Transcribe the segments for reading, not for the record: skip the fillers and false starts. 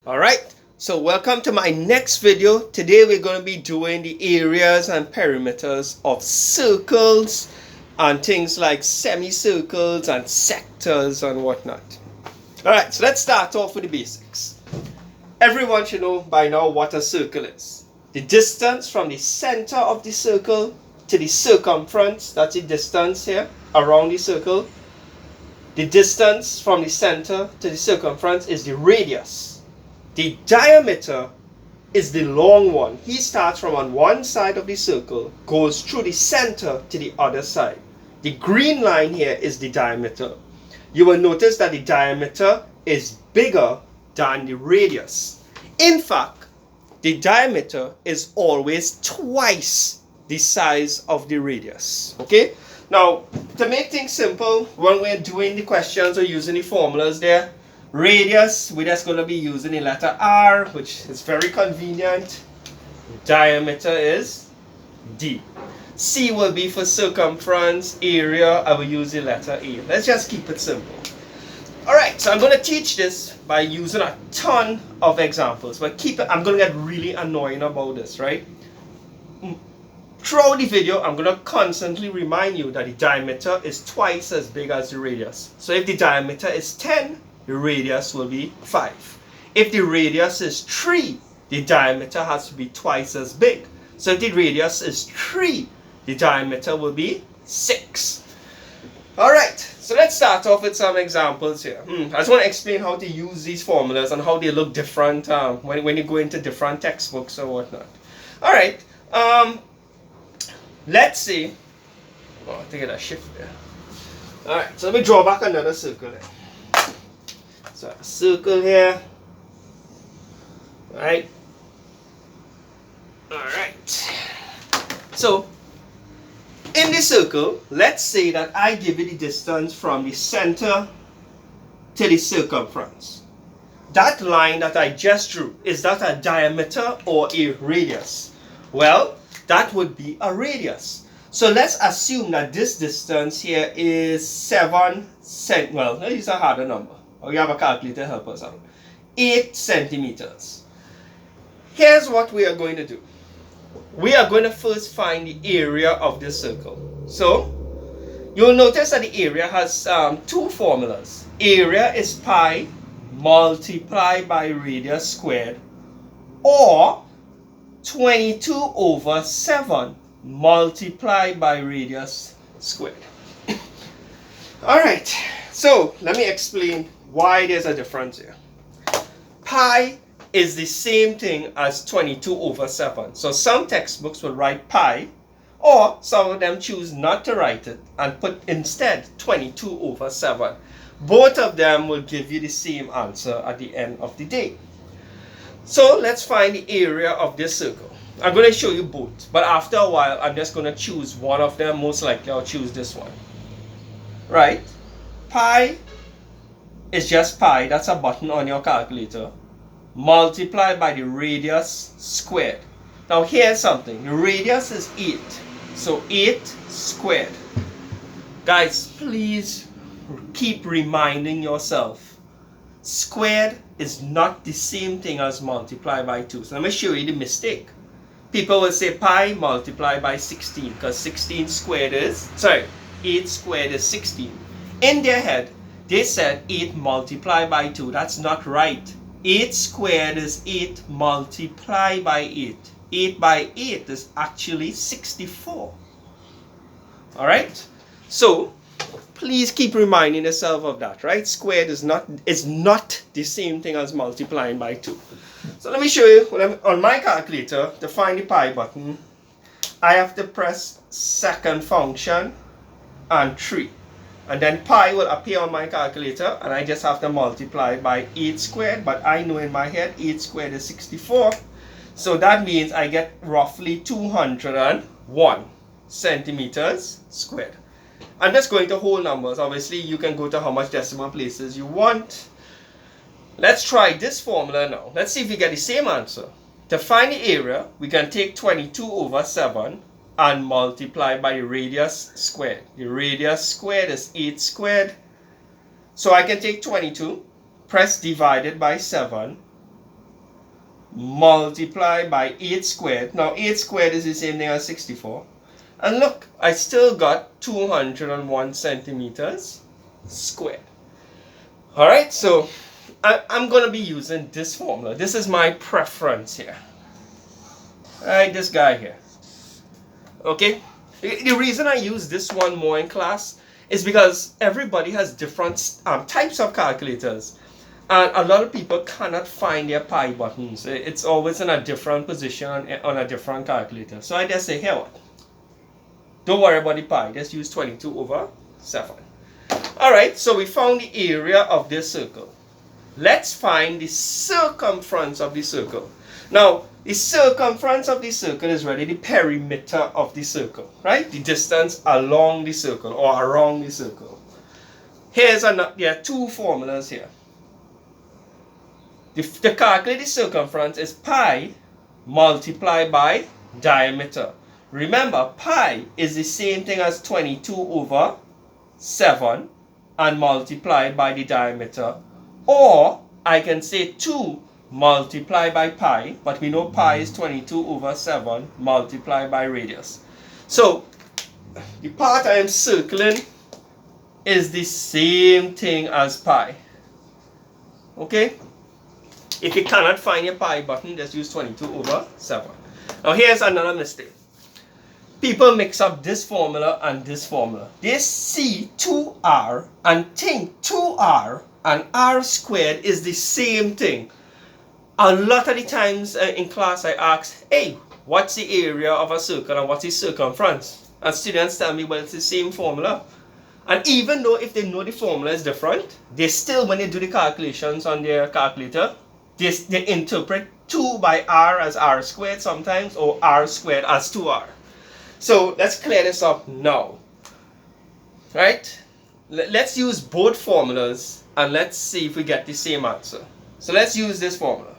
Alright, so welcome to my next video. Today we're going to be doing the areas and perimeters of circles and things like semicircles and sectors and whatnot. Alright, so let's start off with the basics. Everyone should know by now what a circle is. The distance from the center of the circle to the circumference, that's the distance here around the circle. The distance from the center to the circumference is the radius. The diameter is the long one. He starts from on one side of the circle, goes through the center to the other side. The green line here is the diameter. You will notice that the diameter is bigger than the radius. In fact, the diameter is always twice the size of the radius. Okay? Now, to make things simple, when we're doing the questions or using the formulas there, radius, we're just going to be using the letter R, which is very convenient. Diameter is D. C will be for circumference. Area, I will use the letter A. Let's just keep it simple. Alright, so I'm going to teach this by using a ton of examples. But I'm going to get really annoying about this, right? Throughout the video, I'm going to constantly remind you that the diameter is twice as big as the radius. So if the diameter is 10, the radius will be 5. If the radius is 3, the diameter has to be twice as big. So if the radius is 3, the diameter will be 6. Alright, so let's start off with some examples here. I just want to explain how to use these formulas and how they look different when you go into different textbooks or whatnot. Alright, let's see. Oh, I think I shift there. Alright, so let me draw back another circle there. So a circle here. Alright. So in the circle, let's say that I give you the distance from the center to the circumference. That line that I just drew, is that a diameter or a radius? Well, that would be a radius. So let's assume that this distance here is 7 cent. Well, let's use a harder number. Or you have a calculator to help us out. 8 centimeters. Here's what we are going to do. We are going to first find the area of this circle. So, you'll notice that the area has two formulas. Area is pi multiplied by radius squared, or 22 over 7 multiplied by radius squared. Alright, so let me explain why there's a difference here. Pi is the same thing as 22 over 7. So some textbooks will write pi, or some of them choose not to write it and put instead 22 over 7. Both of them will give you the same answer at the end of the day. So let's find the area of this circle. I'm going to show you both, but after a while I'm just going to choose one of them. Most likely I'll choose this one. Right? Pi is just pi, that's a button on your calculator, multiplied by the radius squared. Now here's something, the radius is 8, so 8 squared. Guys, please keep reminding yourself, squared is not the same thing as multiplied by 2. So let me show you the mistake. People will say pi multiplied by 16, because 16 squared is, 8 squared is 16. In their head, they said 8 multiplied by 2. That's not right. 8 squared is 8 multiplied by 8. 8 by 8 is actually 64. Alright? So, please keep reminding yourself of that, right? Squared is not the same thing as multiplying by 2. So let me show you, on my calculator, to find the pi button, I have to press second function and 3. And then pi will appear on my calculator, and I just have to multiply by 8 squared, but I know in my head 8 squared is 64. So that means I get roughly 201 centimeters squared. I'm just going to whole numbers. Obviously, you can go to how much decimal places you want. Let's try this formula now. Let's see if we get the same answer. To find the area, we can take 22 over 7 and multiply by the radius squared. The radius squared is 8 squared. So I can take 22, press divided by 7, multiply by 8 squared. Now 8 squared is the same thing as 64. And look, I still got 201 centimeters squared. Alright, so I'm going to be using this formula. This is my preference here. Alright, this guy here. Okay, the reason I use this one more in class is because everybody has different types of calculators. And a lot of people cannot find their pi buttons. It's always in a different position on a different calculator. So I just say, here what? Don't worry about the pi. Just use 22 over 7. Alright, so we found the area of this circle. Let's find the circumference of the circle. Now, the circumference of the circle is really the perimeter of the circle, right? The distance along the circle or around the circle. There are two formulas here. To calculate the circumference is pi multiplied by diameter. Remember, pi is the same thing as 22 over 7 and multiplied by the diameter. Or I can say 2 multiplied by pi, but we know pi is 22 over 7 multiplied by radius. So the part I am circling is the same thing as pi. Okay? If you cannot find your pi button, just use 22 over 7. Now here's another mistake. People mix up this formula and this formula. They see 2r and think 2r and r squared is the same thing. A lot of the times in class I ask, hey, what's the area of a circle and what's the circumference? And students tell me, well, it's the same formula. And even though if they know the formula is different, they still, when they do the calculations on their calculator, they interpret 2 by r as r squared sometimes, or r squared as 2r. So let's clear this up now. Right? Let's use both formulas and let's see if we get the same answer. So let's use this formula.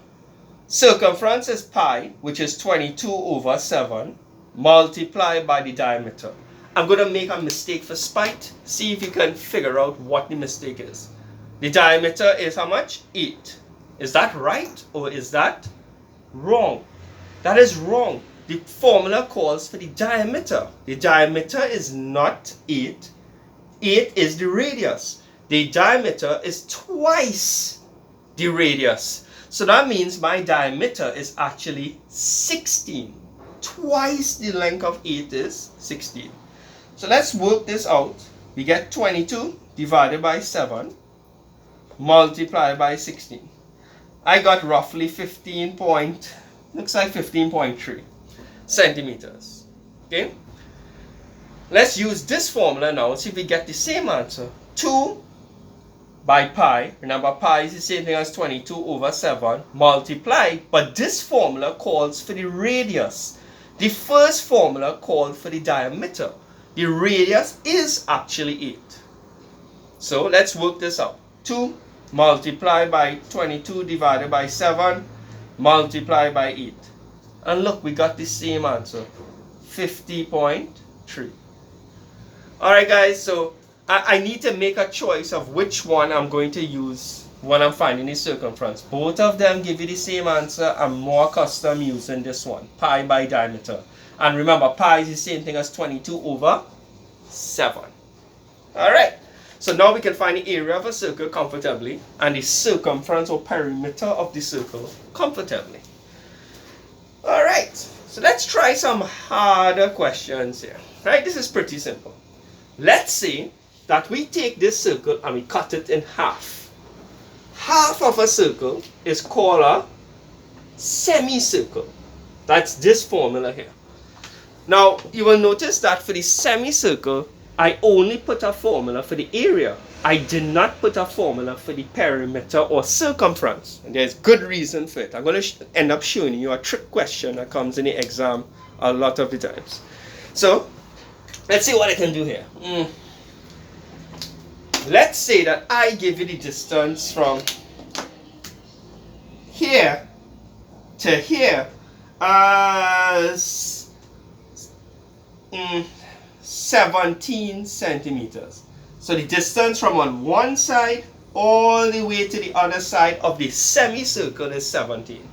Circumference is pi, which is 22 over 7, multiplied by the diameter. I'm going to make a mistake for spite. See if you can figure out what the mistake is. The diameter is how much? 8. Is that right or is that wrong? That is wrong. The formula calls for the diameter. The diameter is not 8. 8 is the radius. The diameter is twice the radius. So that means my diameter is actually 16. Twice the length of 8 is 16. So let's work this out. We get 22 divided by 7 multiplied by 16. I got roughly 15.3 centimeters. Okay? Let's use this formula now and see if we get the same answer. 2 by pi, remember pi is the same thing as 22 over 7 multiplied, but this formula calls for the radius. The first formula called for the diameter. The radius is actually 8. So let's work this out. 2 multiplied by 22 divided by 7 multiplied by 8. And look, we got the same answer. 50.3. Alright guys, so I need to make a choice of which one I'm going to use when I'm finding the circumference. Both of them give you the same answer. I'm more accustomed using this one, pi by diameter. And remember, pi is the same thing as 22 over 7. Alright, so now we can find the area of a circle comfortably and the circumference or perimeter of the circle comfortably. Alright, so let's try some harder questions here. Right, this is pretty simple. Let's say that we take this circle and we cut it in half. Half of a circle is called a semicircle. That's this formula here. Now, you will notice that for the semicircle, I only put a formula for the area. I did not put a formula for the perimeter or circumference. And there's good reason for it. I'm going to end up showing you a trick question that comes in the exam a lot of the times. So, let's see what I can do here. Let's say that I give you the distance from here to here as 17 centimeters. So the distance from on one side all the way to the other side of the semicircle is 17.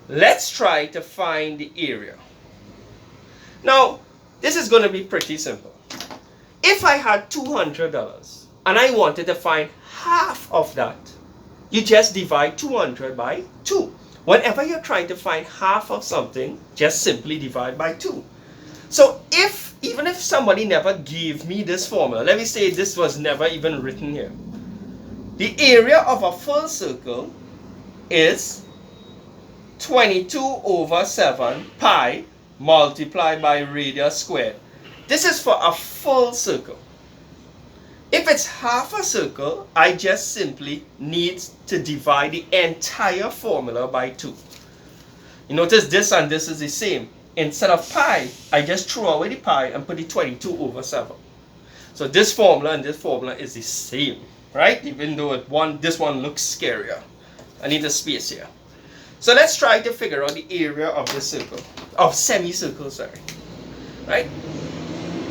Let's try to find the area. Now, this is going to be pretty simple. If I had $200 and I wanted to find half of that, you just divide 200 by 2. Whenever you're trying to find half of something, just simply divide by 2. So even if somebody never gave me this formula, let me say this was never even written here. The area of a full circle is 22 over 7 pi multiplied by radius squared. This is for a full circle. If it's half a circle, I just simply need to divide the entire formula by 2. You notice this and this is the same. Instead of pi, I just throw away the pi and put the 22 over 7. So this formula and this formula is the same, right? Even though this one looks scarier. I need a space here. So let's try to figure out the area of this circle, of semicircle, sorry. Right?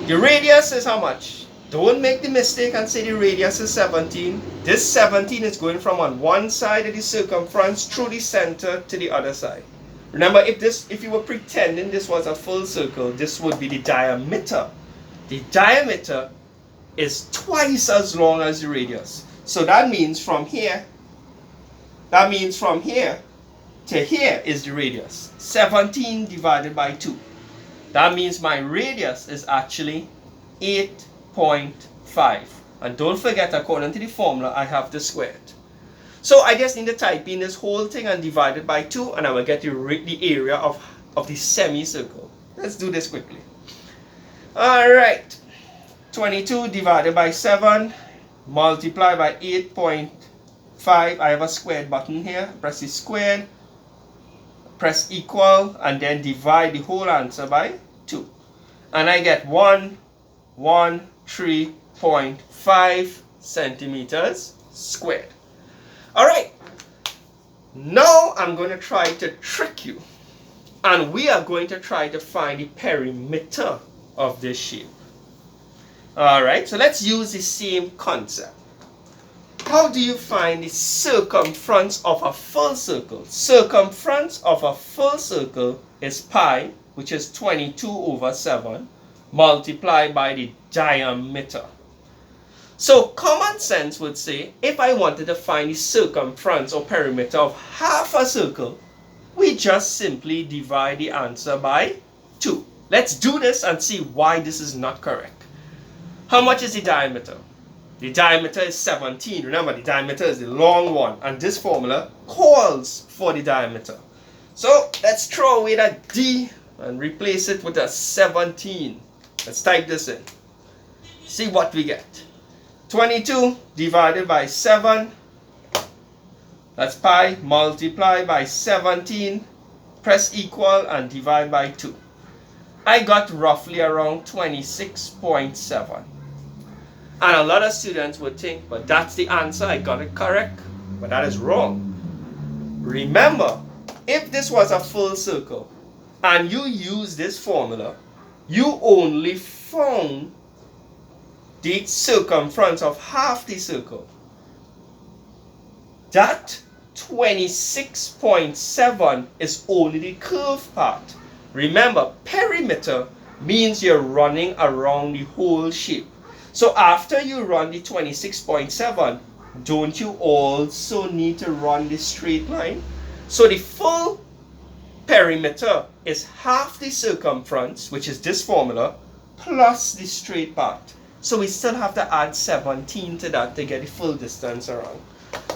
The radius is how much? Don't make the mistake and say the radius is 17. This 17 is going from on one side of the circumference through the center to the other side. Remember, if you were pretending this was a full circle, this would be the diameter. The diameter is twice as long as the radius. So that means from here to here is the radius. 17 divided by 2. That means my radius is actually 8.5. And don't forget, according to the formula, I have to square it. So I just need to type in this whole thing and divide it by 2, and I will get the area of the semicircle. Let's do this quickly. Alright. 22 divided by 7 multiplied by 8.5. I have a squared button here. Press the squared. Press equal and then divide the whole answer by 2. And I get 113.5 centimeters squared. Alright, now I'm going to try to trick you, and we are going to try to find the perimeter of this shape. Alright, so let's use the same concept. How do you find the circumference of a full circle? Circumference of a full circle is pi, which is 22 over 7, multiplied by the diameter. So common sense would say, if I wanted to find the circumference or perimeter of half a circle, we just simply divide the answer by 2. Let's do this and see why this is not correct. How much is the diameter? The diameter is 17. Remember, the diameter is the long one, and this formula calls for the diameter. So let's throw away that D and replace it with a 17. Let's type this in. See what we get. 22 divided by 7, that's pi, multiply by 17, press equal and divide by 2. I got roughly around 26.7. And a lot of students would think, but that's the answer, I got it correct. But that is wrong. Remember, if this was a full circle and you use this formula, you only found the circumference of half the circle. That 26.7 is only the curved part. Remember, perimeter means you're running around the whole shape. So after you run the 26.7, don't you also need to run the straight line? So the full perimeter is half the circumference, which is this formula, plus the straight part. So we still have to add 17 to that to get the full distance around.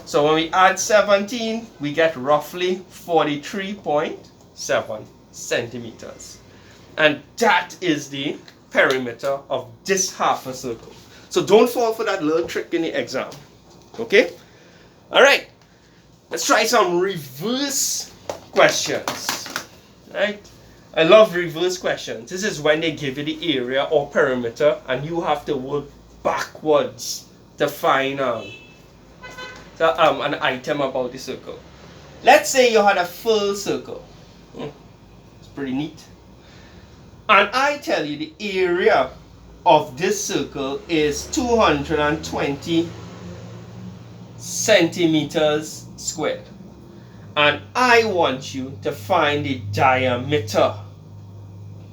So when we add 17, we get roughly 43.7 centimeters. And that is the perimeter of this half a circle. So don't fall for that little trick in the exam. Okay? Alright. Let's try some reverse questions. Right? I love reverse questions. This is when they give you the area or perimeter and you have to work backwards to find an item about the circle. Let's say you had a full circle. It's pretty neat. And I tell you the area of this circle is 220 centimeters squared. And I want you to find the diameter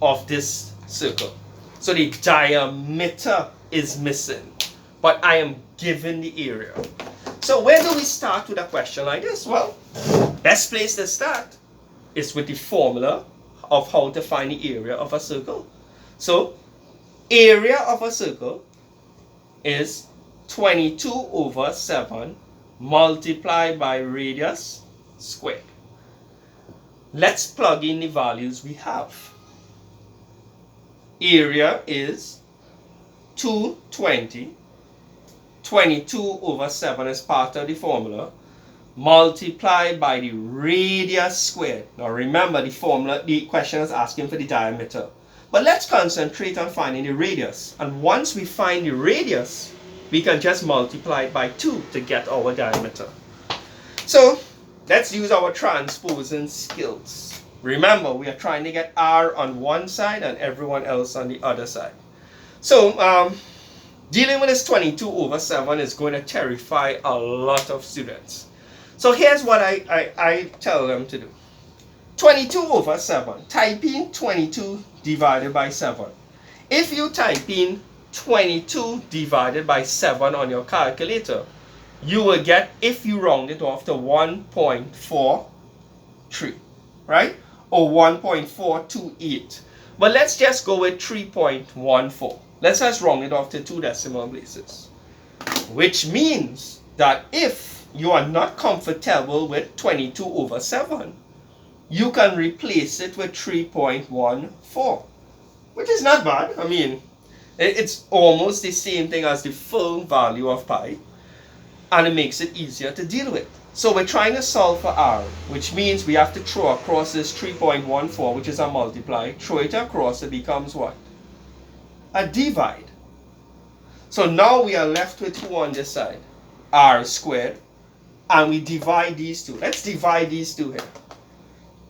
of this circle. So the diameter is missing, but I am given the area. So where do we start with a question like this? Well, best place to start is with the formula of how to find the area of a circle. So area of a circle is 22 over 7 multiplied by radius squared. Let's plug in the values we have. Area is 220. 22 over 7 is part of the formula, multiplied by the radius squared. Now remember, the formula, the question is asking for the diameter. But let's concentrate on finding the radius. And once we find the radius, we can just multiply it by 2 to get our diameter. So let's use our transposing skills. Remember, we are trying to get R on one side and everyone else on the other side. So dealing with this 22 over 7 is going to terrify a lot of students. So here's what I tell them to do. 22 over 7. Type in 22 divided by 7. If you type in 22 divided by 7 on your calculator, you will get, if you round it off to 1.43, right? Or 1.428. But let's just go with 3.14. Let's just round it off to 2 decimal places. Which means that if you are not comfortable with 22 over 7, you can replace it with 3.14, which is not bad. I mean, it's almost the same thing as the full value of pi, and it makes it easier to deal with. So we're trying to solve for r, which means we have to throw across this 3.14, which is a multiply. Throw it across, it becomes what? A divide. So now we are left with 2 on this side, r squared, and we divide these two. Let's divide these two here.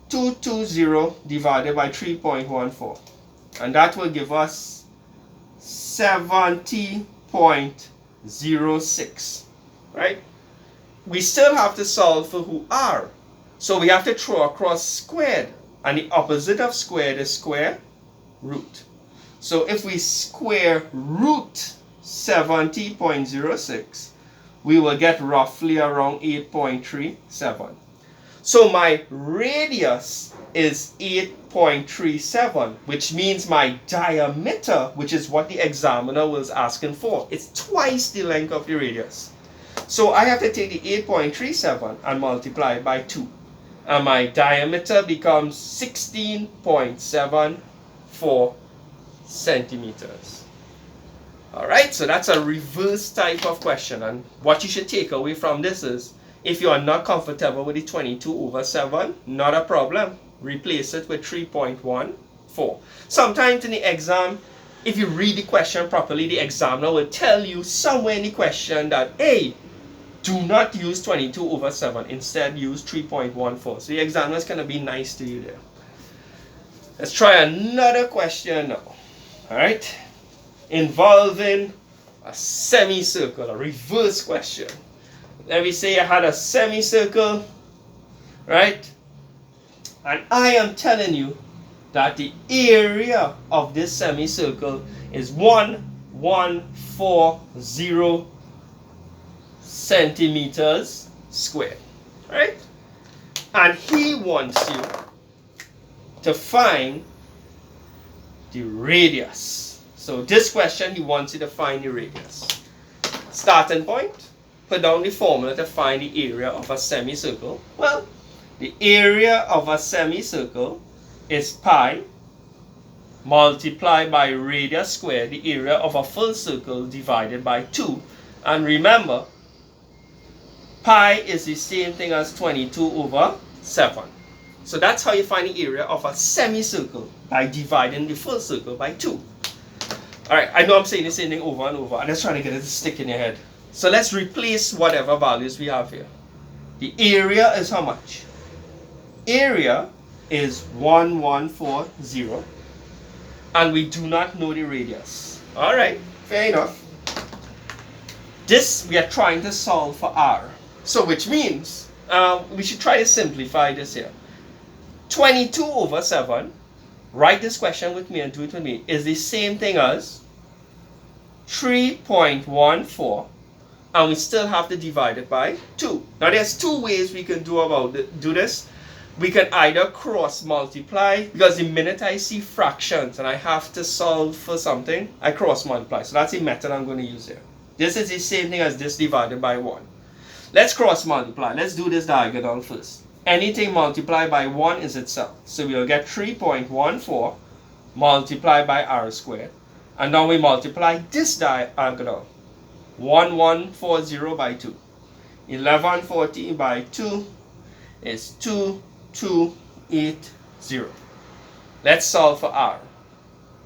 220 divided by 3.14, and that will give us 70.06, right? We still have to solve for who r, so we have to throw across squared, and the opposite of squared is square root. So if we square root 70.06, we will get roughly around 8.37. So my radius is 8.37, which means my diameter, which is what the examiner was asking for, is twice the length of the radius. So I have to take the 8.37 and multiply it by 2. And my diameter becomes 16.74 centimeters. Alright, so that's a reverse type of question. And what you should take away from this is, if you are not comfortable with the 22 over 7, not a problem. Replace it with 3.14. Sometimes in the exam, if you read the question properly, the examiner will tell you somewhere in the question that, hey, do not use 22 over 7. Instead, use 3.14. So the examiner is going to be nice to you there. Let's try another question now. Alright? Involving a semicircle, a reverse question. Let me say I had a semicircle, right? And I am telling you that the area of this semicircle is 1140 centimeters squared, right? And he wants you to find the radius. So this question, he wants you to find the radius. Starting point. Put down the formula to find the area of a semicircle. Well, the area of a semicircle is pi multiplied by radius squared, the area of a full circle, divided by 2. And remember, pi is the same thing as 22 over 7. So that's how you find the area of a semicircle, by dividing the full circle by 2. Alright, I know I'm saying the same thing over and over. I'm just trying to get it to stick in your head. So let's replace whatever values we have here. The area is how much? Area is 1140, and we do not know the radius. Alright, fair enough. This we are trying to solve for r. So which means we should try to simplify this here. 22 over 7, write this question with me and do it with me, is the same thing as 3.14, and we still have to divide it by 2. Now there's two ways we can do this. We can either cross multiply, because the minute I see fractions and I have to solve for something, I cross multiply. So that's the method I'm going to use here. This is the same thing as this divided by 1. Let's cross multiply. Let's do this diagonal first. Anything multiplied by 1 is itself. So we'll get 3.14 multiplied by r squared. And now we multiply this diagonal. 1140 by 2. 1140 by 2 is 2280. Let's solve for r.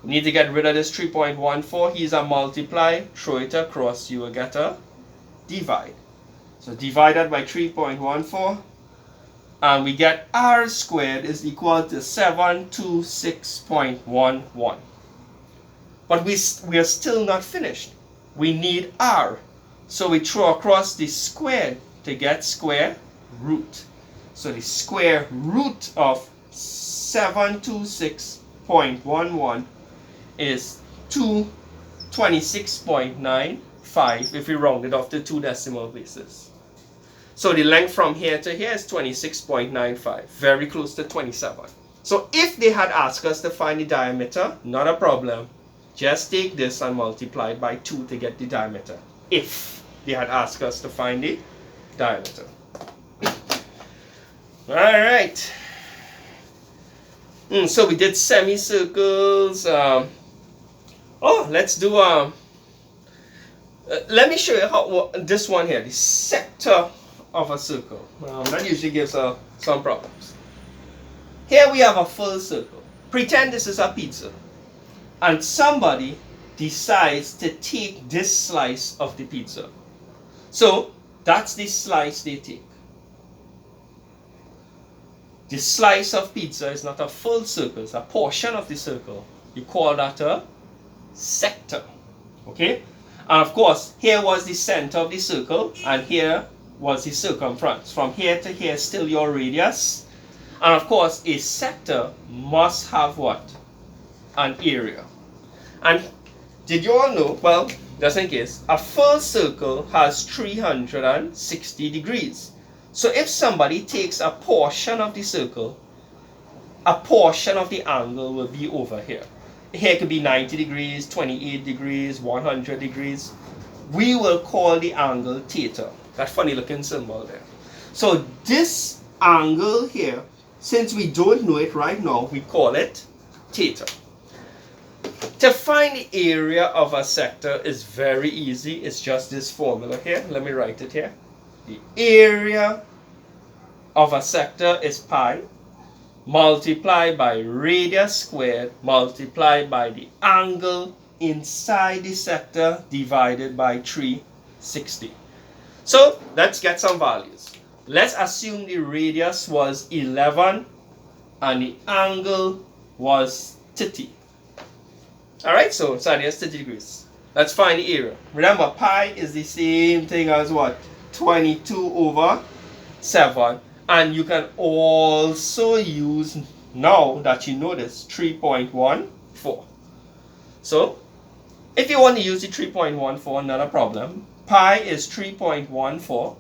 We need to get rid of this 3.14. Here's a multiply. Throw it across. You will get a divide. So divided by 3.14. And we get r squared is equal to 726.11. But we are still not finished. We need r. So we throw across the squared to get square root. So the square root of 726.11 is 226.95 if we round it off to 2 decimal places. So the length from here to here is 26.95, very close to 27. So if they had asked us to find the diameter, not a problem. Just take this and multiply it by 2 to get the diameter. If they had asked us to find the diameter. Alright. So we did semicircles. Let's do let me show you how this one here, the sector of a circle. That usually gives some problems. Here we have a full circle. Pretend this is a pizza. And somebody decides to take this slice of the pizza. So that's the slice they take. The slice of pizza is not a full circle, it's a portion of the circle. You call that a sector. Okay? And of course, here was the center of the circle, and here was the circumference. From here to here, still your radius. And of course, a sector must have what? An area. And did you all know, well, just in case, a full circle has 360 degrees. So if somebody takes a portion of the circle, a portion of the angle will be over here. Here could be 90 degrees, 28 degrees, 100 degrees. We will call the angle theta. That funny looking symbol there. So this angle here, since we don't know it right now, we call it theta. To find the area of a sector is very easy. It's just this formula here. Let me write it here. The area of a sector is pi multiplied by radius squared multiplied by the angle inside the sector divided by 360. So let's get some values. Let's assume the radius was 11 and the angle was 30. Alright, so side is 30 degrees. Let's find the area. Remember, pi is the same thing as what? 22 over 7. And you can also use, now that you know this, 3.14. So, if you want to use the 3.14, not a problem. Pi is 3.14.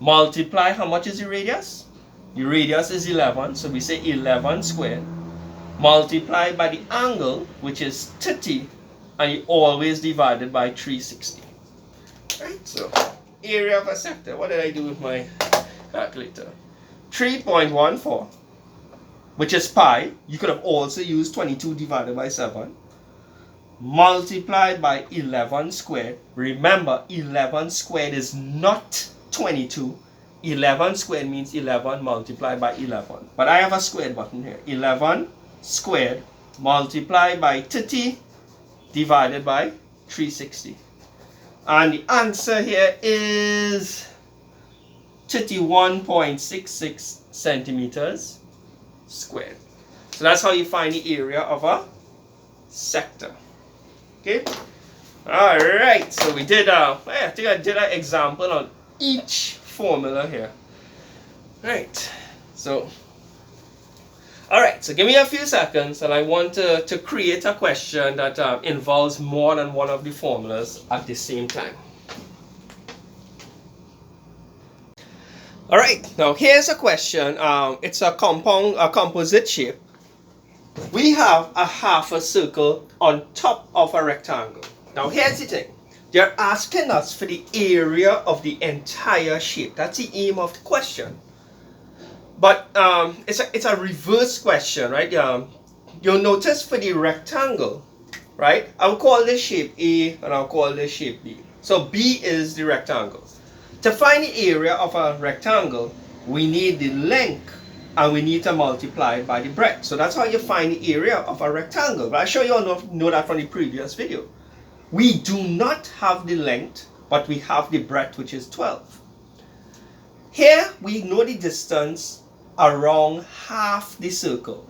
Multiply, how much is the radius? The radius is 11, so we say 11 squared. Multiplied by the angle, which is 30, and you always divide it by 360. Right, so area of a sector. What did I do with my calculator? 3.14, which is pi. You could have also used 22 divided by 7. Multiplied by 11 squared. Remember, 11 squared is not 22. 11 squared means 11 multiplied by 11. But I have a squared button here. 11 squared multiplied by 30 divided by 360. And the answer here is 31.66 centimeters squared. So that's how you find the area of a sector. Okay? Alright, so we did I think I did an example on each formula here. Right. So, alright, so give me a few seconds and I want to create a question that involves more than one of the formulas at the same time. Alright, now here's a question. It's a composite shape. We have a half a circle on top of a rectangle. Now here's the thing. They're asking us for the area of the entire shape. That's the aim of the question. But it's a reverse question, right? You'll notice for the rectangle, right? I'll call this shape A and I'll call this shape B. So B is the rectangle. To find the area of a rectangle, we need the length and we need to multiply it by the breadth. So that's how you find the area of a rectangle. But I'm sure you all know that from the previous video. We do not have the length, but we have the breadth, which is 12. Here we know the distance around half the circle.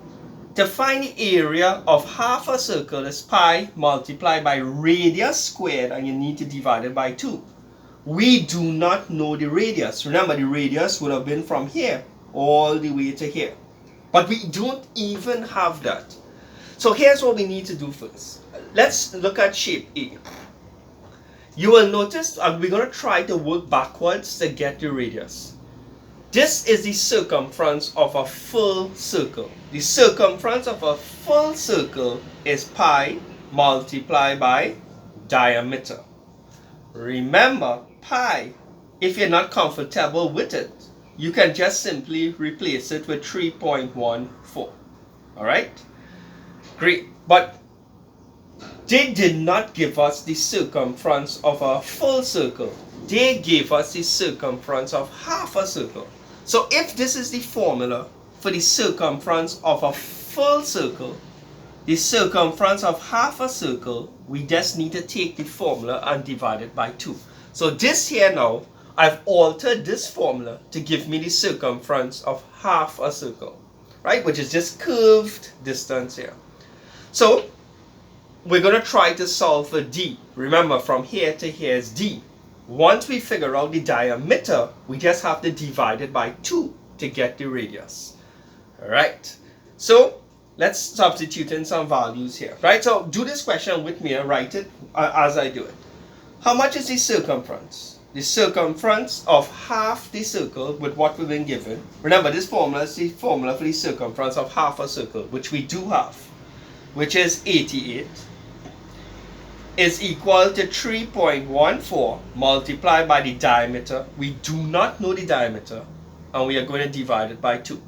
To find the area of half a circle is pi multiplied by radius squared, and you need to divide it by 2. We do not know the radius. Remember, the radius would have been from here all the way to here. But we don't even have that. So here's what we need to do first. Let's look at shape A. You will notice we're going to try to work backwards to get the radius. This is the circumference of a full circle. The circumference of a full circle is pi multiplied by diameter. Remember, pi, if you're not comfortable with it, you can just simply replace it with 3.14. Alright? Great. But they did not give us the circumference of a full circle. They gave us the circumference of half a circle. So if this is the formula for the circumference of a full circle, the circumference of half a circle, we just need to take the formula and divide it by 2. So this here now, I've altered this formula to give me the circumference of half a circle, right? Which is just curved distance here. So we're going to try to solve for d. Remember, from here to here is d. Once we figure out the diameter, we just have to divide it by 2 to get the radius. Alright, so let's substitute in some values here. Right, so do this question with me and write it as I do it. How much is the circumference? The circumference of half the circle with what we've been given. Remember, this formula is the formula for the circumference of half a circle, which we do have, which is 88. Is equal to 3.14 multiplied by the diameter. We do not know the diameter, and we are going to divide it by 2.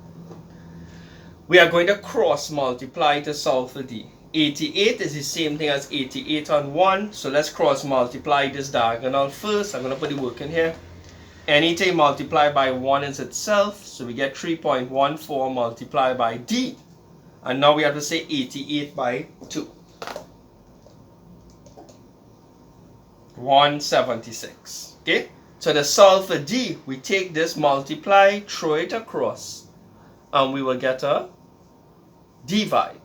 We are going to cross multiply to solve for d. 88 is the same thing as 88 on 1, so let's cross multiply this diagonal first. I'm going to put the work in here. Anything multiplied by 1 is itself, so we get 3.14 multiplied by d. And now we have to say 88 by 2. 176. Okay, so to solve for d, we take this, multiply, throw it across, and we will get a divide.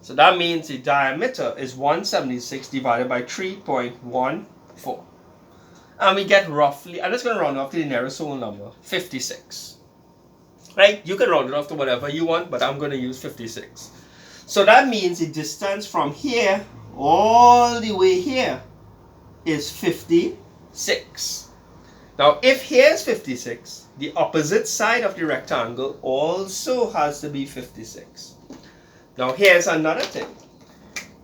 So that means the diameter is 176 divided by 3.14. And we get roughly, I'm just going to round off to the nearest whole number, 56. Right, you can round it off to whatever you want, but I'm going to use 56. So that means the distance from here all the way here is 56. Now if here is 56, the opposite side of the rectangle also has to be 56. Now here's another thing.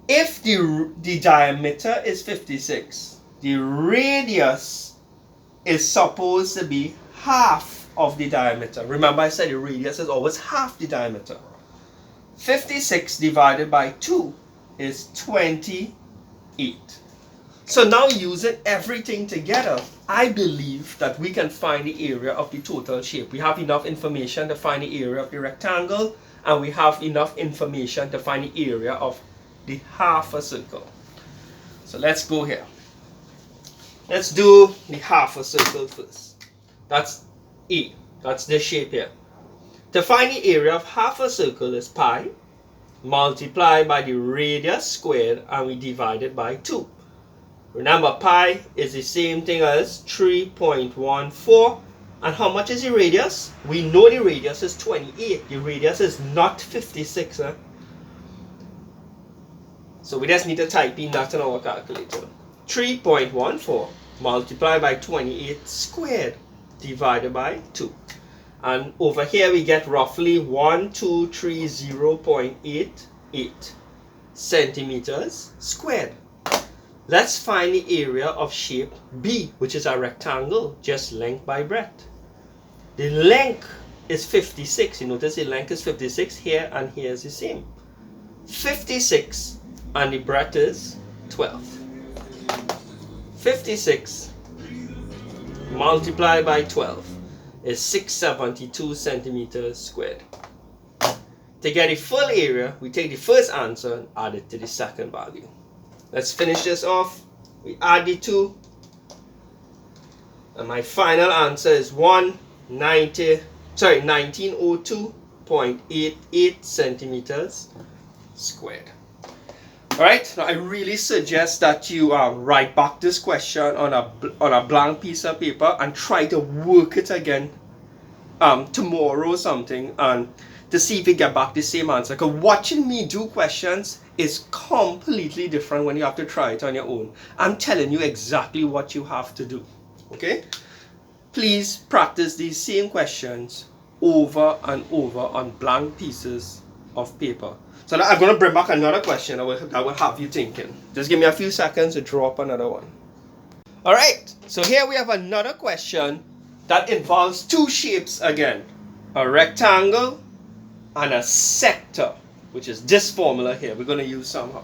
If the diameter is 56, the radius is supposed to be half of the diameter. Remember, I said the radius is always half the diameter. 56 divided by 2 is 28. So now, using everything together, I believe that we can find the area of the total shape. We have enough information to find the area of the rectangle, and we have enough information to find the area of the half a circle. So let's go here. Let's do the half a circle first. That's A. That's this shape here. To find the area of half a circle is pi multiplied by the radius squared, and we divide it by 2. Remember, pi is the same thing as 3.14 And how much is the radius? We know the radius is 28. The radius is not 56. Huh? So we just need to type in that in our calculator. 3.14 multiplied by 28 squared divided by 2. And over here we get roughly 1230.88 centimeters squared. Let's find the area of shape B, which is a rectangle, just length by breadth. The length is 56. You notice the length is 56 here, and here is the same. 56, and the breadth is 12. 56 multiplied by 12 is 672 centimeters squared. To get the full area, we take the first answer and add it to the second value. Let's finish this off. We add the two, and my final answer is 1902.88 centimeters squared. Alright, now I really suggest that you write back this question on a blank piece of paper and try to work it again tomorrow or something, and to see if you get back the same answer. Because watching me do questions is completely different when you have to try it on your own. I'm telling you exactly what you have to do. Okay? Please practice these same questions over and over on blank pieces of paper. So now I'm going to bring back another question that will have you thinking. Just give me a few seconds to draw up another one. Alright, so here we have another question that involves two shapes again. A rectangle and a sector, which is this formula here. We're going to use somehow.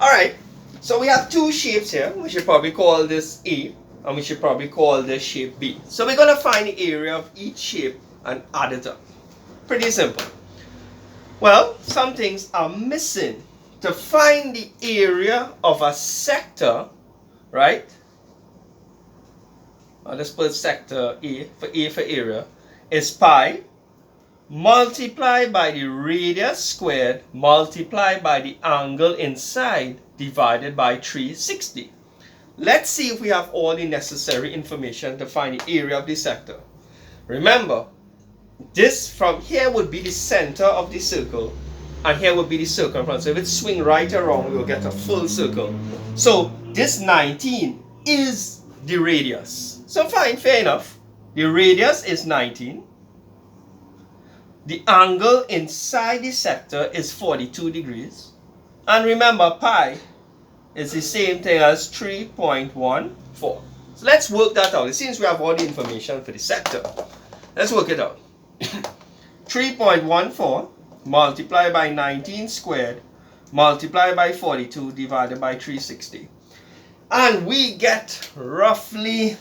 Alright, so we have two shapes here. We should probably call this A, and we should probably call this shape B. So we're going to find the area of each shape and add it up. Pretty simple. Well, some things are missing. To find the area of a sector, right? Let's put sector A for area, is pi multiplied by the radius squared multiplied by the angle inside divided by 360. Let's see if we have all the necessary information to find the area of the sector. Remember, this from here would be the center of the circle, and here would be the circumference. So if it swing right around, we will get a full circle. So this 19 is the radius. So fine, fair enough. The radius is 19. The angle inside the sector is 42 degrees. And remember, pi is the same thing as 3.14. So let's work that out. Since we have all the information for the sector, let's work it out. 3.14 multiplied by 19 squared multiplied by 42 divided by 360. And we get roughly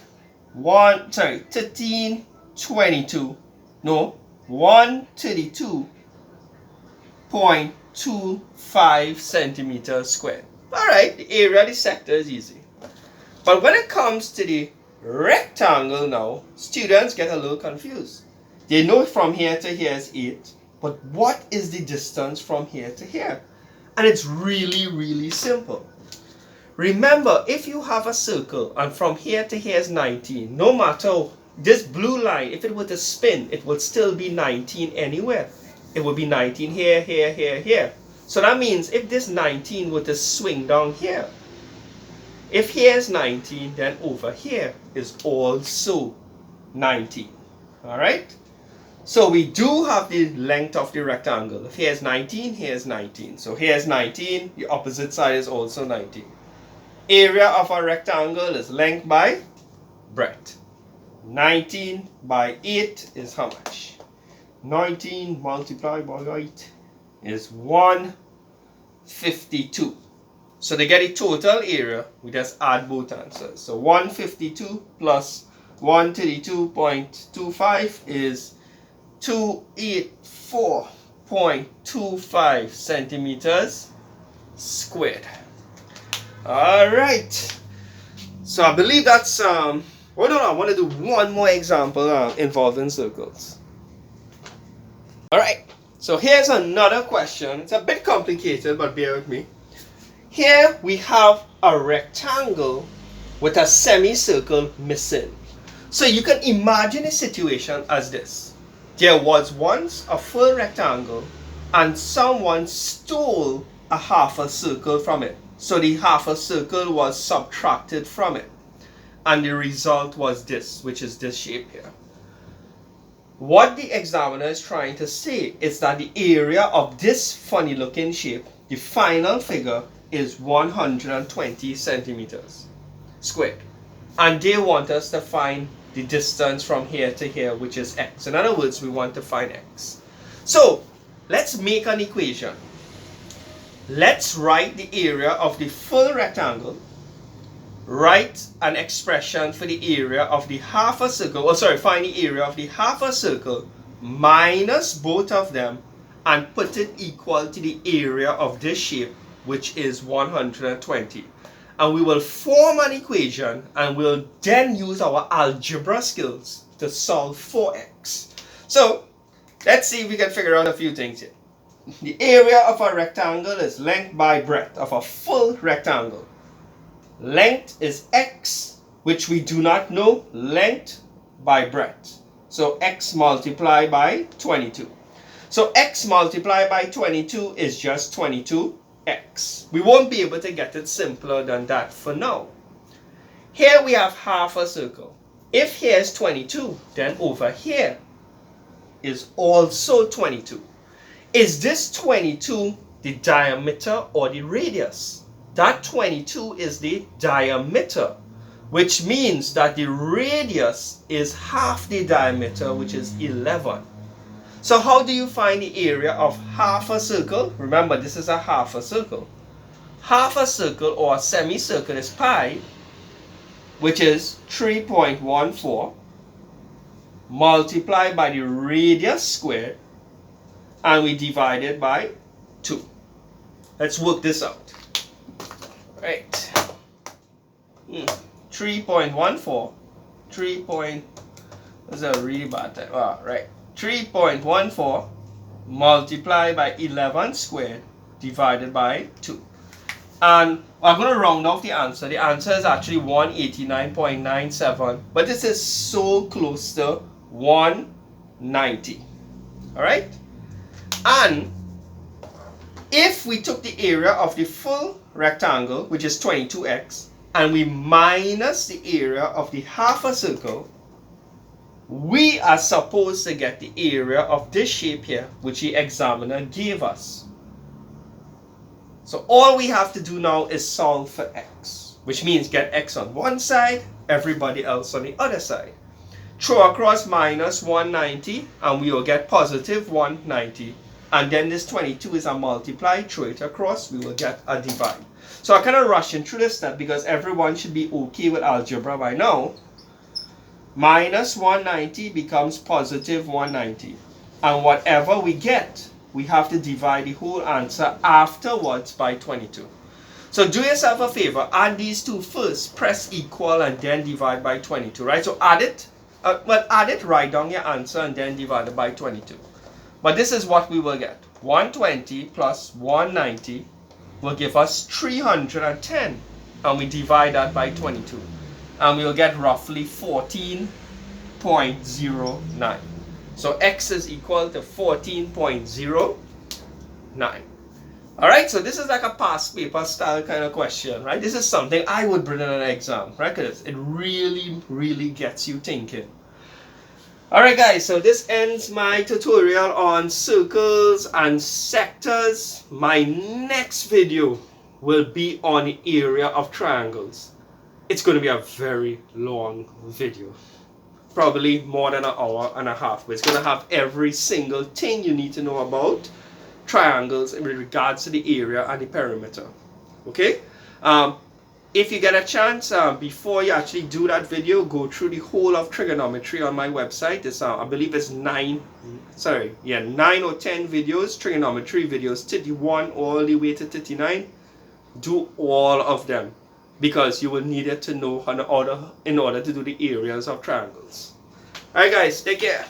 132.25 centimeters squared. Alright, the area of the sector is easy. But when it comes to the rectangle now, students get a little confused. They know from here to here is 8, but what is the distance from here to here? And it's really, really simple. Remember, if you have a circle and from here to here is 19, no matter this blue line, if it were to spin, it would still be 19 anywhere. It would be 19 here, here, here, here. So that means if this 19 were to swing down here, if here is 19, then over here is also 19. Alright? So we do have the length of the rectangle. If here is 19, here is 19. So here is 19, the opposite side is also 19. Area of a rectangle is length by breadth. 19 by 8 is how much? 19 multiplied by 8 is 152. So to get the total area, we just add both answers. So 152 plus 132.25 is 284.25 centimeters squared. Alright. So I believe that's hold on, I want to do one more example involving circles. Alright, so here's another question. It's a bit complicated, but bear with me. Here we have a rectangle with a semicircle missing. So you can imagine a situation as this. There was once a full rectangle and someone stole a half a circle from it. So the half a circle was subtracted from it. And the result was this, which is this shape here. What the examiner is trying to say is that the area of this funny looking shape, the final figure, is 120 centimeters squared. And they want us to find the distance from here to here, which is x. In other words, we want to find x. So let's make an equation. Let's write the area of the full rectangle, write an expression for the area of the half a circle, find the area of the half a circle minus both of them and put it equal to the area of this shape, which is 120. And we will form an equation and we'll then use our algebra skills to solve for x. So let's see if we can figure out a few things here. The area of a rectangle is length by breadth of a full rectangle. Length is x, which we do not know, length by breadth. So x multiplied by 22. So x multiplied by 22 is just 22x. We won't be able to get it simpler than that for now. Here we have half a circle. If here is 22, then over here is also 22. Is this 22 the diameter or the radius? That 22 is the diameter, which means that the radius is half the diameter, which is 11. So how do you find the area of half a circle? Remember, this is a half a circle. Half a circle or a semicircle is pi, which is 3.14 multiplied by the radius squared, and we divide it by 2. Let's work this out. Right. 3.14. That's a really bad time. Right. 3.14 multiplied by 11 squared divided by 2. And I'm going to round off the answer. The answer is actually 189.97, but this is so close to 190. Alright? And if we took the area of the full rectangle, which is 22x, and we minus the area of the half a circle, we are supposed to get the area of this shape here, which the examiner gave us. So all we have to do now is solve for x, which means get x on one side, everybody else on the other side. Throw across minus 190 and we will get positive 190. And then this 22 is a multiply, throw it across, we will get a divide. So I'm kind of rushing through this step because everyone should be okay with algebra by now. Minus 190 becomes positive 190. And whatever we get, we have to divide the whole answer afterwards by 22. So do yourself a favor, add these two first, press equal and then divide by 22, right? So add it, write down your answer and then divide it by 22. But this is what we will get. 120 plus 190 will give us 310. And we divide that by 22. And we'll get roughly 14.09. So x is equal to 14.09. Alright, so this is like a past paper style kind of question, right? This is something I would bring in an exam, right? Because it really, really gets you thinking. Alright guys, so this ends my tutorial on circles and sectors. My next video will be on the area of triangles. It's going to be a very long video. Probably more than an hour and a half. But it's going to have every single thing you need to know about triangles in regards to the area and the perimeter. Okay? If you get a chance, before you actually do that video, go through the whole of trigonometry on my website. It's, I believe it's 9 or 10 videos, trigonometry videos, 31 all the way to 39. Do all of them, because you will need it to know in order to do the areas of triangles. Alright guys, take care.